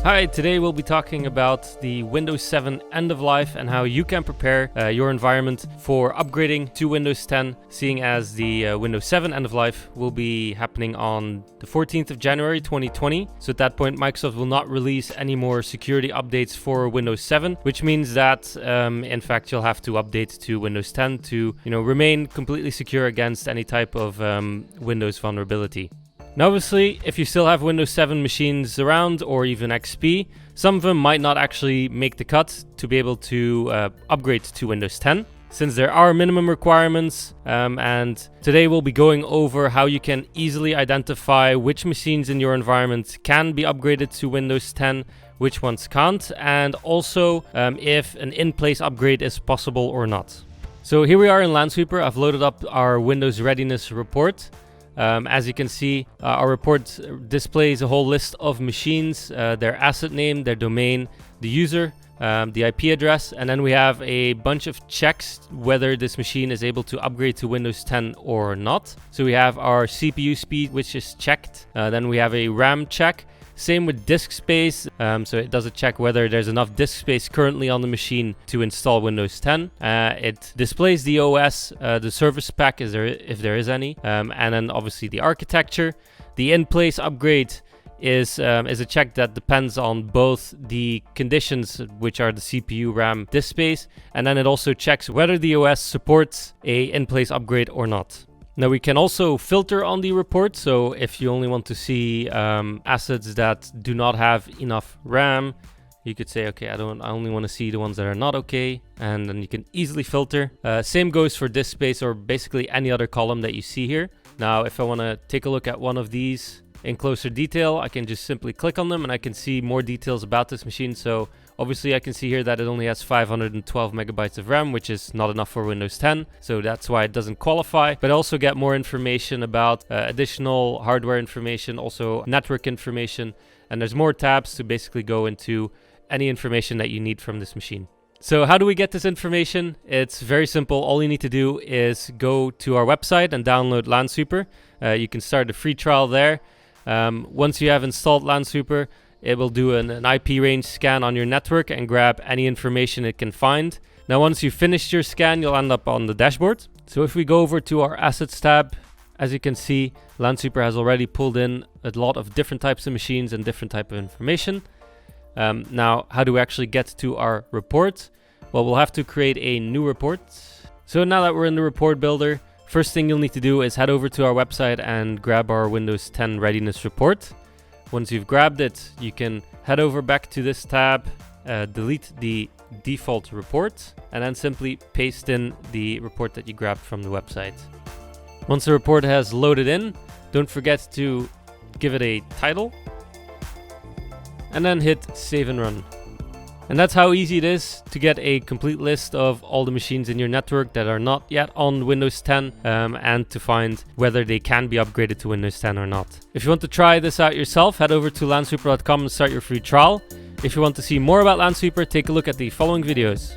Hi, today we'll be talking about the Windows 7 end of life and how you can prepare your environment for upgrading to Windows 10, seeing as the Windows 7 end of life will be happening on the 14th of January 2020. So at that point, Microsoft will not release any more security updates for Windows 7, which means that in fact you'll have to update to Windows 10 to remain completely secure against any type of Windows vulnerability. Now obviously, if you still have Windows 7 machines around or even XP, some of them might not actually make the cut to be able to upgrade to Windows 10, since there are minimum requirements, and today we'll be going over how you can easily identify which machines in your environment can be upgraded to Windows 10, which ones can't, and also if an in-place upgrade is possible or not. So here we are in Lansweeper. I've loaded up our Windows Readiness report. As you can see, our report displays a whole list of machines, their asset name, their domain, the user, the IP address, and then we have a bunch of checks whether this machine is able to upgrade to Windows 10 or not. So we have our CPU speed, which is checked. Then we have a RAM check. Same with disk space, so it does a check whether there's enough disk space currently on the machine to install Windows 10. It displays the OS, the service pack if there is any, and then obviously the architecture. The in-place upgrade is a check that depends on both the conditions, which are the CPU, RAM, disk space, and then it also checks whether the OS supports a in-place upgrade or not. Now we can also filter on the report, so if you only want to see assets that do not have enough RAM, you could say, okay, I only want to see the ones that are not okay, and then you can easily filter. Same goes for disk space or basically any other column that you see here. Now if I want to take a look at one of these in closer detail, I can just simply click on them and I can see more details about this machine. So obviously I can see here that it only has 512 megabytes of RAM, which is not enough for Windows 10. So that's why it doesn't qualify. But I also get more information about additional hardware information, also network information. And there's more tabs to basically go into any information that you need from this machine. So how do we get this information? It's very simple. All you need to do is go to our website and download Lansweeper. You can start a free trial there. Once you have installed Lansweeper, it will do an IP range scan on your network and grab any information it can find. Now once you've finished your scan, you'll end up on the dashboard. So if we go over to our assets tab, as you can see, Lansweeper has already pulled in a lot of different types of machines and different type of information. Now how do we actually get to our report? Well, we'll have to create a new report. So now that we're in the report builder, first thing you'll need to do is head over to our website and grab our Windows 10 Readiness report. Once you've grabbed it, you can head over back to this tab, delete the default report, and then simply paste in the report that you grabbed from the website. Once the report has loaded in, don't forget to give it a title, and then hit save and run. And that's how easy it is to get a complete list of all the machines in your network that are not yet on Windows 10 and to find whether they can be upgraded to Windows 10 or not. If you want to try this out yourself, head over to lansweeper.com and start your free trial. If you want to see more about Lansweeper, take a look at the following videos.